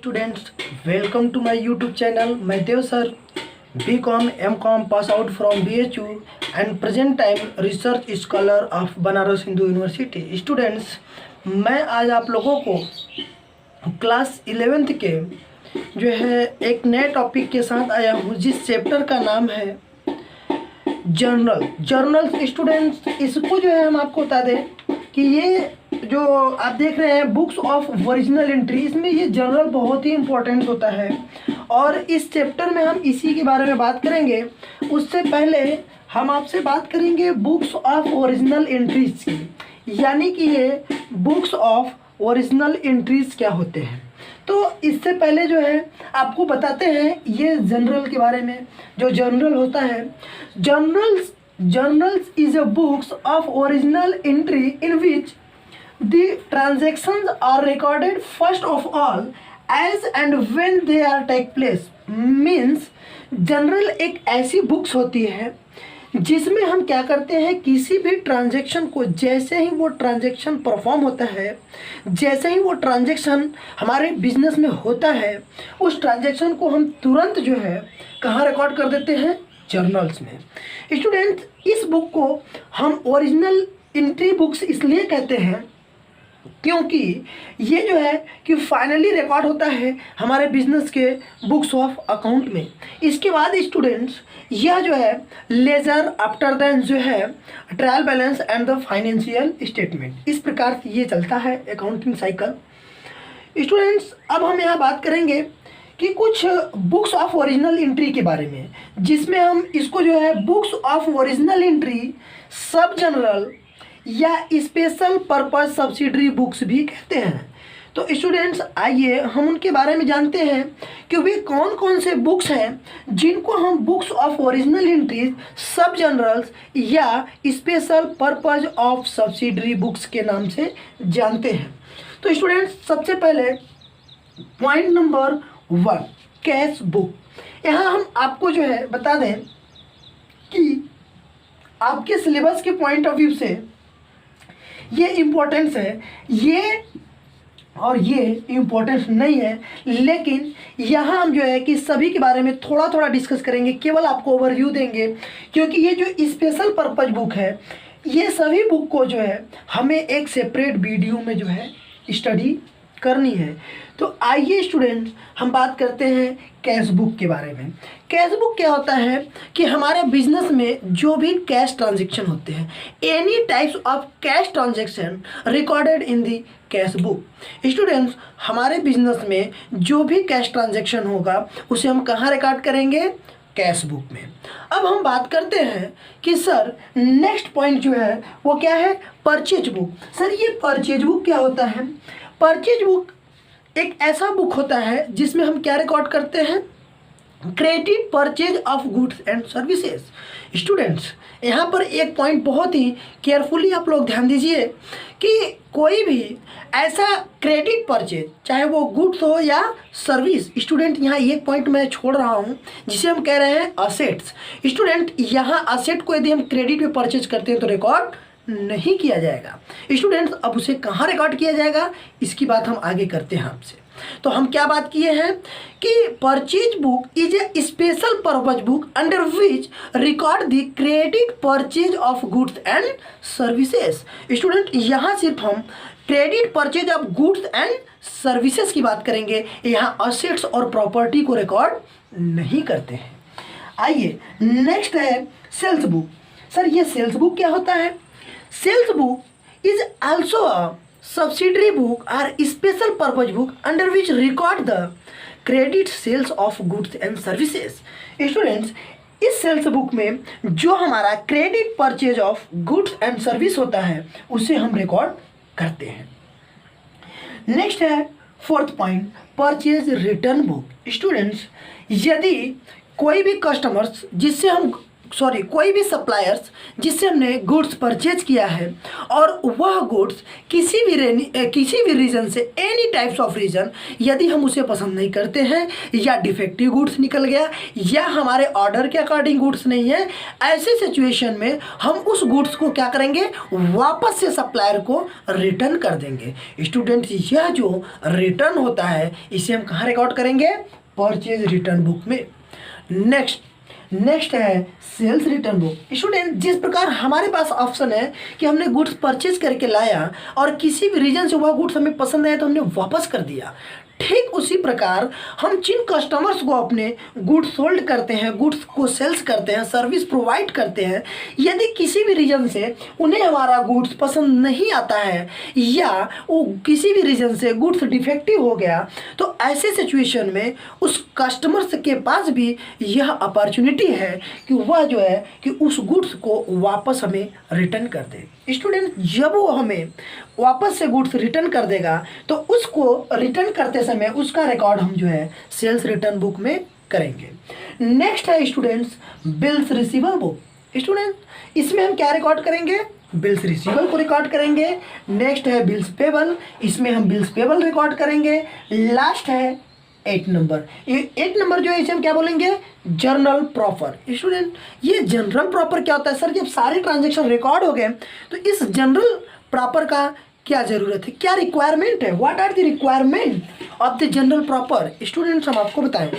Students, welcome to my YouTube channel. मैं Dev sir, BCom MCom pass out from BHU and present time research scholar of Banaras Hindu university. Students, मैं आज आप लोगों को class 11th के जो है एक नए टॉपिक के साथ आया हूँ, जिस चैप्टर का नाम है जर्नल्स। स्टूडेंट्स, इसको जो है हम आपको बता दें कि ये जो आप देख रहे हैं बुक्स ऑफ ओरिजिनल एंट्री, इसमें ये जर्नल बहुत ही इम्पोर्टेंट होता है और इस चैप्टर में हम इसी के बारे में बात करेंगे। उससे पहले हम आपसे बात करेंगे बुक्स ऑफ ओरिजिनल एंट्रीज की, यानी कि ये बुक्स ऑफ ओरिजिनल एंट्रीज क्या होते हैं। तो इससे पहले जो है आपको बताते हैं ये जर्नल के बारे में। जो जर्नल होता है, journals is a books of original entry in which the transactions are recorded first of all as and when they are take place। means general एक ऐसी बुक्स होती है जिसमें हम क्या करते हैं, किसी भी ट्रांजैक्शन को जैसे ही वो ट्रांजैक्शन परफॉर्म होता है, जैसे ही वो ट्रांजैक्शन हमारे बिजनेस में होता है, उस ट्रांजैक्शन को हम तुरंत जो है कहाँ रिकॉर्ड कर देते हैं, जर्नल्स में। स्टूडेंट्स, इस बुक को हम ओरिजिनल एंट्री बुक्स इसलिए कहते हैं क्योंकि ये जो है कि फाइनली रिकॉर्ड होता है हमारे बिजनेस के बुक्स ऑफ अकाउंट में। इसके बाद स्टूडेंट्स, यह जो है लेजर आफ्टर देन जो है trial balance and the financial statement, इस प्रकार से ये चलता है अकाउंटिंग साइकिल। स्टूडेंट्स, अब हम यहाँ बात करेंगे कि कुछ बुक्स ऑफ ओरिजिनल एंट्री के बारे में, जिसमें हम इसको जो है बुक्स ऑफ ओरिजिनल एंट्री सब जनरल या स्पेशल पर्पस सब्सिडरी बुक्स भी कहते हैं। तो स्टूडेंट्स, आइए हम उनके बारे में जानते हैं कि वे कौन कौन से बुक्स हैं जिनको हम बुक्स ऑफ ओरिजिनल एंट्रीज, सब जनरल्स या special purpose of subsidiary books के नाम से जानते हैं। तो स्टूडेंट्स, सबसे पहले पॉइंट नंबर 1, कैश बुक। यहाँ हम आपको जो है बता दें कि आपके सिलेबस के पॉइंट ऑफ व्यू से ये इम्पोर्टेंस है, ये और ये इम्पोर्टेंस नहीं है, लेकिन यहाँ हम जो है कि सभी के बारे में थोड़ा थोड़ा डिस्कस करेंगे, केवल आपको ओवरव्यू देंगे, क्योंकि ये जो स्पेशल पर्पज बुक है, ये सभी बुक को जो है हमें एक सेपरेट वीडियो में जो है स्टडी करनी है। तो आइए स्टूडेंट्स, हम बात करते हैं कैश बुक के बारे में। कैश बुक क्या होता है कि हमारे बिजनेस में जो भी कैश ट्रांजैक्शन होते हैं, any types of cash transaction recorded in the cash book. Students, हमारे बिजनेस में जो भी कैश ट्रांजैक्शन होगा उसे हम कहाँ रिकॉर्ड करेंगे, कैश बुक में। अब हम बात करते हैं कि सर नेक्स्ट पॉइंट जो है वो क्या है, परचेज बुक। सर ये परचेज बुक क्या होता है? परचेज बुक एक ऐसा बुक होता है जिसमें हम क्या रिकॉर्ड करते हैं, credit purchase of goods and services. Students, यहाँ पर एक पॉइंट बहुत ही केयरफुली आप लोग ध्यान दीजिए कि कोई भी ऐसा क्रेडिट परचेज, चाहे वो गुड्स हो या सर्विस, स्टूडेंट यहाँ एक पॉइंट मैं छोड़ रहा हूँ जिसे हम कह रहे हैं असेट्स। स्टूडेंट, यहाँ असेट को यदि हम क्रेडिट पे परचेज करते हैं तो रिकॉर्ड नहीं किया जाएगा। स्टूडेंट्स, अब उसे कहाँ रिकॉर्ड किया जाएगा, इसकी बात हम आगे करते हैं आपसे। तो हम क्या बात किए हैं कि purchase book is a special purpose book under which record the credit purchase of goods and services. Student, यहाँ सिर्फ हम credit purchase of goods and services की बात करेंगे, यहाँ असेट्स और प्रॉपर्टी को रिकॉर्ड नहीं करते हैं। आइए नेक्स्ट है सेल्स बुक। सर ये सेल्स बुक क्या होता है? Sales book is also a subsidiary book or special purpose book under which record the credit sales of goods and services। Students, इस सेल्स बुक में जो हमारा credit purchase of goods and service होता है उसे हम रिकॉर्ड करते हैं। नेक्स्ट है fourth point, purchase return book. Students, यदि कोई भी कस्टमर्स जिससे हम कोई भी सप्लायर्स जिससे हमने गुड्स परचेज किया है और वह गुड्स किसी भी रीज़न से, एनी टाइप्स ऑफ रीज़न, यदि हम उसे पसंद नहीं करते हैं या डिफेक्टिव गुड्स निकल गया या हमारे ऑर्डर के अकॉर्डिंग गुड्स नहीं है, ऐसे सिचुएशन में हम उस गुड्स को क्या करेंगे, वापस से सप्लायर को रिटर्न कर देंगे। स्टूडेंट, यह जो रिटर्न होता है इसे हम कहाँ रिकॉर्ड करेंगे, परचेज रिटर्न बुक में। नेक्स्ट है सेल्स रिटर्न बुक। स्टूडेंट, जिस प्रकार हमारे पास ऑप्शन है कि हमने गुड्स परचेज करके लाया और किसी भी रीजन से वह गुड्स हमें पसंद आया तो हमने वापस कर दिया, ठीक उसी प्रकार हम जिन कस्टमर्स को अपने गुड्स सोल्ड करते हैं, गुड्स को सेल्स करते हैं, सर्विस प्रोवाइड करते हैं, यदि किसी भी रीजन से उन्हें हमारा गुड्स पसंद नहीं आता है या वो किसी भी रीजन से गुड्स डिफेक्टिव हो गया, तो ऐसे सिचुएशन में उस कस्टमर्स के पास भी यह अपॉर्चुनिटी है कि वह जो है कि उस गुड्स को वापस हमें रिटर्न कर दे। स्टूडेंट, जब वो हमें वापस से गुड्स रिटर्न कर देगा तो उसको रिटर्न करते समय उसका रिकॉर्ड हम जो है सेल्स रिटर्न बुक में करेंगे। नेक्स्ट है students bills receivable book. Student, इसमें हम क्या रिकॉर्ड करेंगे, बिल्स रिसीवेबल को रिकॉर्ड करेंगे। नेक्स्ट है बिल्स पेबल, इसमें हम बिल्स पेबल रिकॉर्ड करेंगे। लास्ट है 8 नंबर। ये 8 नंबर जो है इसे हम क्या बोलेंगे, जर्नल प्रॉपर। स्टूडेंट, ये जनरल प्रॉपर क्या होता है सर, जब सारे ट्रांजेक्शन रिकॉर्ड हो गए तो इस जनरल प्रॉपर का क्या ज़रूरत है, क्या रिक्वायरमेंट है, what are the requirement of the general proper. Students, हम आपको बताएं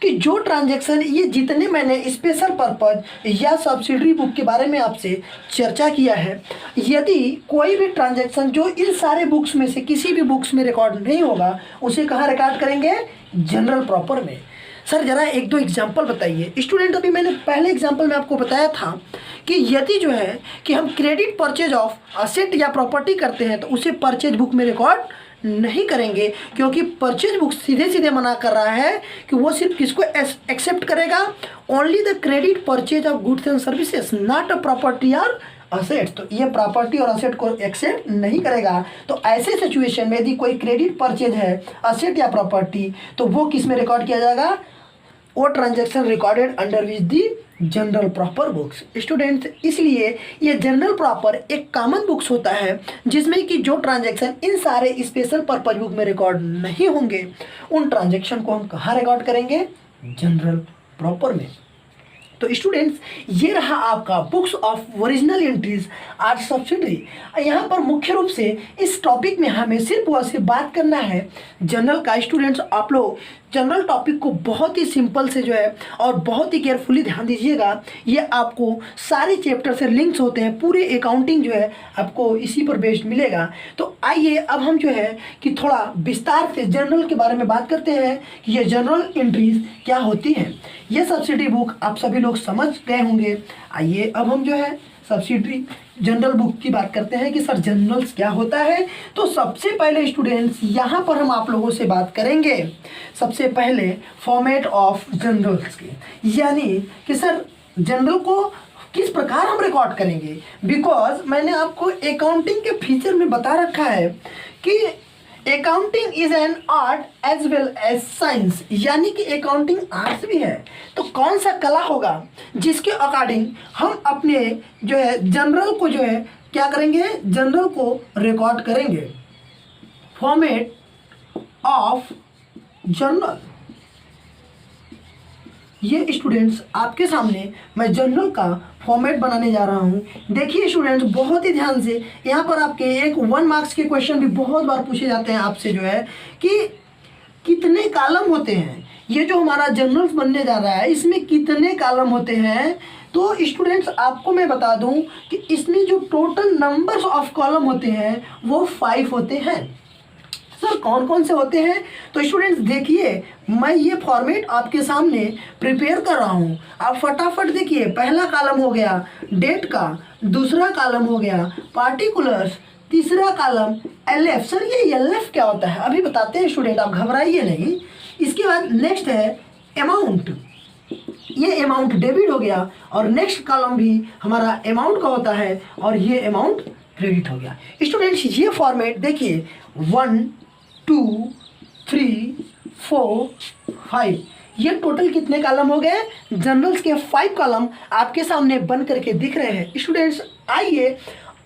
कि जो ट्रांजैक्शन, ये जितने मैंने स्पेशल पर्पज या सब्सिडरी बुक के बारे में आपसे चर्चा किया है, यदि कोई भी ट्रांजैक्शन जो इन सारे बुक्स में से किसी भी बुक्स में रिकॉर्ड नहीं होगा उसे कहाँ रिकॉर्ड करेंगे, जनरल प्रॉपर में। सर जरा एक दो एग्जांपल बताइए। स्टूडेंट, अभी मैंने पहले एग्जांपल में आपको बताया था कि यदि जो है कि हम क्रेडिट परचेज ऑफ असेट या प्रॉपर्टी करते हैं तो उसे परचेज बुक में रिकॉर्ड नहीं करेंगे, क्योंकि परचेज बुक सीधे सीधे मना कर रहा है कि वो सिर्फ किसको एक्सेप्ट करेगा, only the credit purchase of goods and services, not a property और असेट्स। तो ये प्रॉपर्टी और असेट को एक्सेप्ट नहीं करेगा। तो ऐसे सिचुएशन में यदि कोई क्रेडिट परचेज है, असेट या प्रॉपर्टी, तो वो किस में रिकॉर्ड किया जाएगा, वो transaction recorded under which the general proper books. Students, इसलिए ये जनरल प्रॉपर एक कॉमन बुक्स होता है जिसमें कि जो ट्रांजैक्शन इन सारे स्पेशल पर्पज बुक में रिकॉर्ड नहीं होंगे उन ट्रांजैक्शन को हम कहाँ रिकॉर्ड करेंगे, जनरल प्रॉपर में। तो स्टूडेंट्स, ये रहा आपका books of original entries or subsidiary. यहाँ पर मुख्य रूप से इस टॉपिक में हमें सिर्फ और सिर्फ बात करना है जनरल का। स्टूडेंट्स, आप लोग जनरल टॉपिक को बहुत ही सिंपल से जो है और बहुत ही केयरफुली ध्यान दीजिएगा। ये आपको सारे चैप्टर से लिंक्स होते हैं, पूरे अकाउंटिंग जो है आपको इसी पर बेस्ड मिलेगा। तो आइए अब हम जो है कि थोड़ा विस्तार से जनरल के बारे में बात करते हैं कि ये जनरल एंट्रीज क्या होती हैं। ये सब्सिडी बुक आप सभी लोग समझ गए होंगे। आइए अब हम जो है सब्सिडी जनरल बुक की बात करते हैं कि सर जनरल्स क्या होता है। तो सबसे पहले स्टूडेंट्स यहाँ पर हम आप लोगों से बात करेंगे सबसे पहले फॉर्मेट ऑफ जनरल्स की, यानी कि सर जनरल को किस प्रकार हम रिकॉर्ड करेंगे। बिकॉज मैंने आपको अकाउंटिंग के फीचर में बता रखा है कि accounting is an art as well as science, यानी कि अकाउंटिंग आर्ट्स भी है। तो कौन सा कला होगा जिसके अकॉर्डिंग हम अपने जो है जनरल को जो है क्या करेंगे, जनरल को रिकॉर्ड करेंगे। फॉर्मेट ऑफ जर्नल, ये स्टूडेंट्स आपके सामने मैं जनरल का फॉर्मेट बनाने जा रहा हूँ। देखिए स्टूडेंट्स, बहुत ही ध्यान से, यहाँ पर आपके एक 1 मार्क्स के क्वेश्चन भी बहुत बार पूछे जाते हैं आपसे जो है कि कितने कॉलम होते हैं। ये जो हमारा जनरल्स बनने जा रहा है इसमें कितने कॉलम होते हैं। तो स्टूडेंट्स आपको मैं बता दूं कि इसमें जो टोटल नंबर्स ऑफ कॉलम होते हैं वो 5 होते हैं। सर कौन कौन से होते हैं, तो स्टूडेंट्स देखिए मैं ये फॉर्मेट आपके सामने प्रिपेयर कर रहा हूँ, आप फटाफट देखिए। पहला कॉलम हो गया डेट का, दूसरा कॉलम हो गया पार्टिकुलर्स, तीसरा कॉलम LF। सर ये LF क्या होता है अभी बताते हैं स्टूडेंट, आप घबराइए नहीं। इसके बाद नेक्स्ट है अमाउंट, ये अमाउंट डेबिट हो गया और नेक्स्ट कॉलम भी हमारा अमाउंट का होता है और ये अमाउंट क्रेडिट हो गया। स्टूडेंट्स ये फॉर्मेट देखिए 1 2 3 4 5, ये टोटल कितने कॉलम हो गए? जनरल्स के 5 कॉलम आपके सामने बन करके दिख रहे हैं। स्टूडेंट्स आइए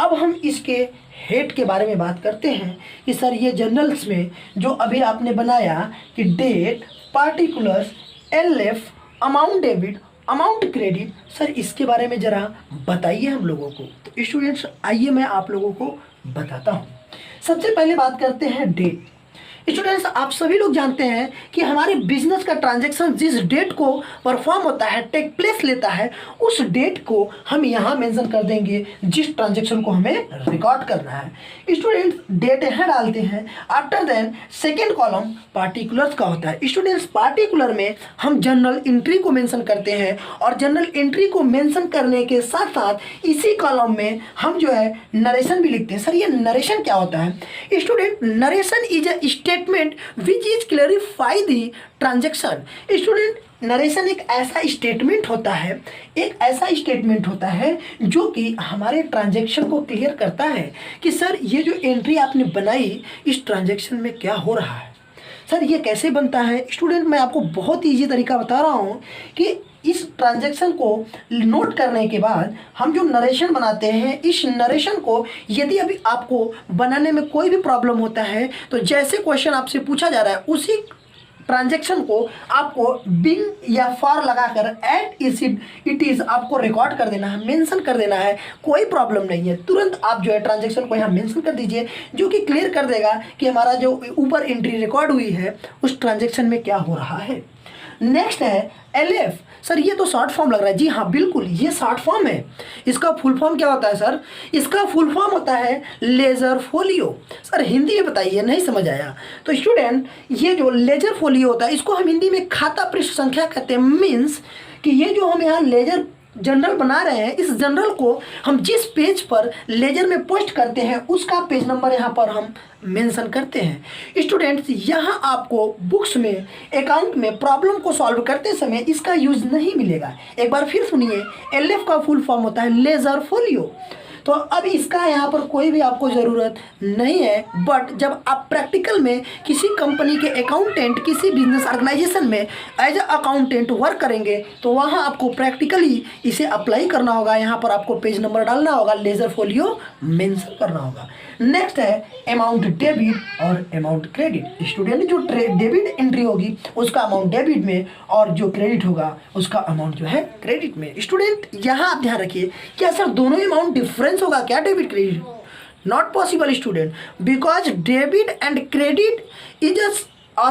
अब हम इसके हेड के बारे में बात करते हैं कि सर ये जनरल्स में जो अभी आपने बनाया कि date, particulars, LF, amount debit, amount credit, sir इसके बारे में ज़रा बताइए हम लोगों को। तो स्टूडेंट्स आइए मैं आप लोगों को बताता हूँ। सबसे पहले बात करते हैं डेट। स्टूडेंट्स आप सभी लोग जानते हैं कि हमारे बिजनेस का ट्रांजैक्शन जिस डेट को परफॉर्म होता है, टेक प्लेस लेता है, उस डेट को हम यहाँ मेंशन कर देंगे जिस ट्रांजैक्शन को हमें रिकॉर्ड करना है। स्टूडेंट्स डेट यहाँ डालते हैं। After then second column particulars का होता है। स्टूडेंट्स पार्टिकुलर में हम जनरल एंट्री को मेंशन करते हैं और जनरल एंट्री को मेंशन करने के साथ साथ इसी कॉलम में हम जो है नरेशन भी लिखते हैं। सर ये नरेशन क्या होता है? Student narration is a statement which is clarify the transaction. Student narration एक ऐसा स्टेटमेंट होता है जो कि हमारे ट्रांजैक्शन को क्लियर करता है कि सर ये जो एंट्री आपने बनाई इस ट्रांजैक्शन में क्या हो रहा है। सर ये कैसे बनता है? स्टूडेंट मैं आपको बहुत ईजी तरीका बता रहा हूँ कि इस ट्रांजैक्शन को नोट करने के बाद हम जो नरेशन बनाते हैं, इस नरेशन को यदि अभी आपको बनाने में कोई भी प्रॉब्लम होता है तो जैसे क्वेश्चन आपसे पूछा जा रहा है उसी ट्रांजैक्शन को आपको बिन या फॉर लगाकर एट इट इज आपको रिकॉर्ड कर देना है, मेंशन कर देना है। कोई प्रॉब्लम नहीं है, तुरंत आप जो है ट्रांजैक्शन को यहाँ मेंशन कर दीजिए जो कि क्लियर कर देगा कि हमारा जो ऊपर एंट्री रिकॉर्ड हुई है उस ट्रांजैक्शन में क्या हो रहा है। नेक्स्ट है एलएफ। सर ये तो शॉर्ट फॉर्म लग रहा है। जी हाँ बिल्कुल ये शॉर्ट फॉर्म है। इसका फुल फॉर्म क्या होता है सर? इसका फुल फॉर्म होता है लेजर फोलियो। सर हिंदी में बताइए, नहीं समझ आया तो स्टूडेंट ये जो लेजर फोलियो होता है इसको हम हिंदी में खाता पृष्ठ संख्या कहते हैं। मीन्स कि ये जो हम यहाँ लेजर जनरल बना रहे हैं, इस जनरल को हम जिस पेज पर लेजर में पोस्ट करते हैं उसका पेज नंबर यहाँ पर हम मेंशन करते हैं। स्टूडेंट्स यहाँ आपको बुक्स में अकाउंट में प्रॉब्लम को सॉल्व करते समय इसका यूज नहीं मिलेगा। एक बार फिर सुनिए, एलएफ का फुल फॉर्म होता है लेजर फोलियो। तो अब इसका यहाँ पर कोई भी आपको ज़रूरत नहीं है, बट जब आप प्रैक्टिकल में किसी कंपनी के अकाउंटेंट किसी बिजनेस ऑर्गेनाइजेशन में एज अ अकाउंटेंट वर्क करेंगे तो वहाँ आपको प्रैक्टिकली इसे अप्लाई करना होगा। यहाँ पर आपको पेज नंबर डालना होगा, लेजर फोलियो मेंशन करना होगा। नेक्स्ट है अमाउंट डेबिट और अमाउंट क्रेडिट। स्टूडेंट जो डेबिट एंट्री होगी उसका अमाउंट डेबिट में और जो क्रेडिट होगा उसका अमाउंट जो है क्रेडिट में। स्टूडेंट यहाँ आप ध्यान रखिए, क्या सर दोनों अमाउंट डिफरेंस होगा क्या debit credit? Not possible student, because debit and credit is a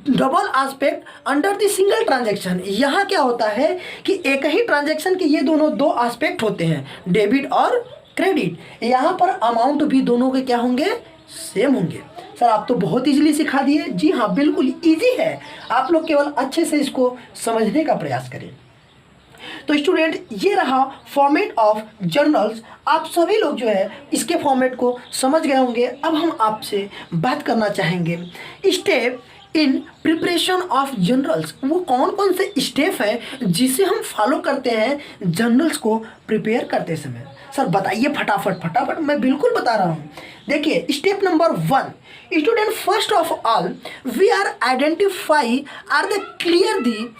double aspect under the single transaction. यहाँ क्या होता है कि एक ही ट्रांजैक्शन के ये दोनों दो एस्पेक्ट होते हैं, डेबिट और क्रेडिट। यहाँ पर अमाउंट भी दोनों के क्या होंगे? सेम होंगे। सर आप तो बहुत इजीली सिखा दिए। जी हाँ बिल्कुल इजी है, आप लोग केवल अच्छे से इसको समझने का प्रयास करें। तो स्टूडेंट ये रहा फॉर्मेट ऑफ जर्नल्स। आप सभी लोग जो है इसके फॉर्मेट को समझ गए होंगे। अब हम आपसे बात करना चाहेंगे step in preparation of journals. वो कौन कौन से स्टेप है जिसे हम फॉलो करते हैं जर्नल्स को प्रिपेयर करते समय? सर बताइए फटाफट। मैं बिल्कुल बता रहा हूँ। देखिए step number 1, student first of all we are identify are the clear the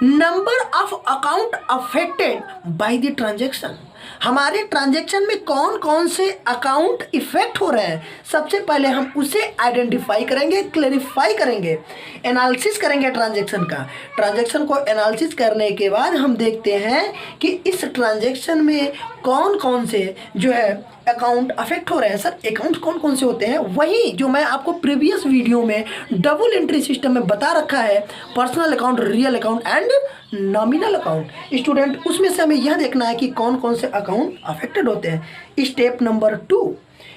number of account affected by the transaction. हमारे ट्रांजैक्शन में कौन कौन से अकाउंट इफेक्ट हो रहे हैं, सबसे पहले हम उसे आइडेंटिफाई करेंगे, क्लैरिफाई करेंगे, एनालिसिस करेंगे ट्रांजैक्शन का। ट्रांजैक्शन को एनालिसिस करने के बाद हम देखते हैं कि इस ट्रांजैक्शन में कौन कौन से जो है अकाउंट अफेक्ट हो रहे हैं। सर अकाउंट कौन कौन से होते हैं? वही जो मैं आपको प्रीवियस वीडियो में डबल एंट्री सिस्टम में बता रखा है, personal account, real account and nominal account. Student उसमें से हमें यह देखना है कि कौन कौन से अकाउंट अफेक्टेड होते हैं। Step number 2,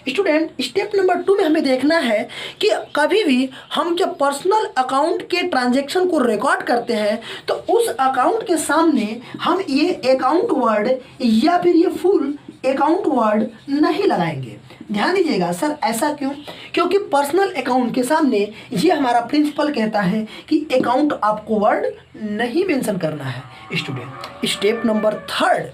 student step number 2 में हमें देखना है कि कभी भी हम जब पर्सनल अकाउंट के ट्रांजैक्शन को रिकॉर्ड करते हैं तो उस अकाउंट के सामने हम ये अकाउंट वर्ड या फिर ये फुल अकाउंट वर्ड नहीं लगाएंगे। ध्यान दीजिएगा। सर ऐसा क्यों? क्योंकि पर्सनल अकाउंट के सामने ये हमारा प्रिंसिपल कहता है कि अकाउंट आपको वर्ड नहीं मेंशन करना है। Student step number 3,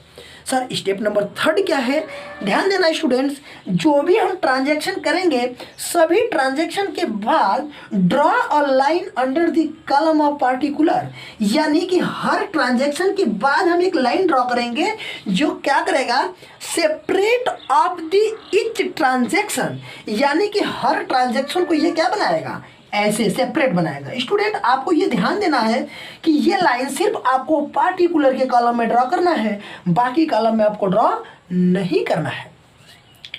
sir step number 3 क्या है? ध्यान देना स्टूडेंट्स, जो भी हम ट्रांजैक्शन करेंगे सभी ट्रांजैक्शन के बाद draw a line under the column of particular, यानी कि हर ट्रांजैक्शन के बाद हम एक लाइन ड्रॉ करेंगे जो क्या करेगा, separate of the each transaction, यानी कि हर ट्रांजैक्शन को ये क्या बनाएगा, ऐसे सेपरेट बनाएगा। स्टूडेंट आपको ये ध्यान देना है कि ये लाइन सिर्फ आपको पार्टिकुलर के कॉलम में ड्रॉ करना है, बाकी कॉलम में आपको ड्रॉ नहीं करना है।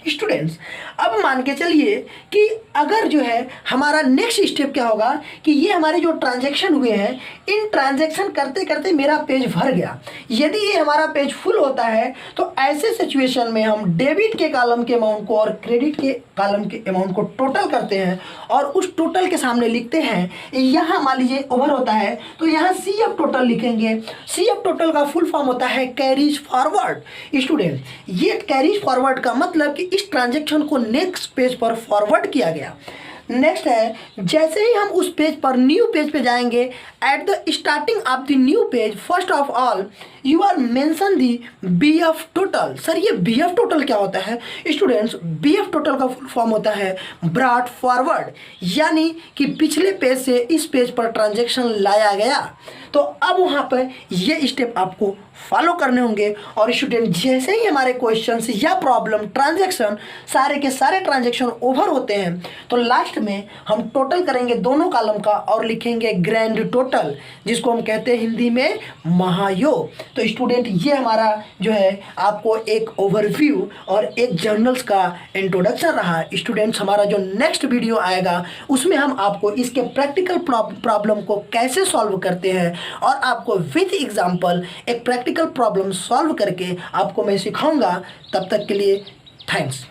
स्टूडेंट्स अब मान के चलिए कि अगर जो है हमारा नेक्स्ट स्टेप क्या होगा कि ये हमारे जो ट्रांजैक्शन हुए हैं, इन ट्रांजैक्शन करते करते मेरा पेज भर गया। यदि ये हमारा पेज फुल होता है तो ऐसे सिचुएशन में हम डेबिट के कॉलम के अमाउंट को और क्रेडिट के कॉलम के अमाउंट को टोटल करते हैं और उस टोटल के सामने लिखते हैं। यहाँ मान लीजिए ओवर होता है तो यहाँ सी एफ टोटल लिखेंगे। सी एफ टोटल का फुल फॉर्म होता है कैरीज फॉरवर्ड। स्टूडेंट ये कैरीज फॉरवर्ड का मतलब कि इस ट्रांजैक्शन को नेक्स्ट पेज पर फॉरवर्ड किया गया। नेक्स्ट है, जैसे ही हम उस पेज पर न्यू पेज पे जाएंगे, at the starting of the new page first of all you are mention the B F total. Sir ये बी एफ टोटल क्या होता है? स्टूडेंट्स बी एफ टोटल का फुल फॉर्म होता है ब्रॉट फॉरवर्ड, यानी कि पिछले पेज से इस पेज पर ट्रांजैक्शन लाया गया। तो अब वहाँ पर ये स्टेप आपको फॉलो करने होंगे। और स्टूडेंट जैसे ही हमारे क्वेश्चंस या प्रॉब्लम ट्रांजैक्शन सारे के सारे ट्रांजैक्शन ओवर होते हैं तो लास्ट में हम टोटल करेंगे दोनों कॉलम का और लिखेंगे ग्रैंड टोटल, जिसको हम कहते हैं हिंदी में महायोग। तो स्टूडेंट ये हमारा जो है आपको एक ओवरव्यू और एक जर्नल्स का इंट्रोडक्शन रहा। स्टूडेंट्स हमारा जो नेक्स्ट वीडियो आएगा उसमें हम आपको इसके प्रैक्टिकल प्रॉब्लम को कैसे सॉल्व करते हैं और आपको विथ एग्जाम्पल एक प्रैक्टिकल प्रॉब्लम सॉल्व करके आपको मैं सिखाऊंगा। तब तक के लिए थैंक्स।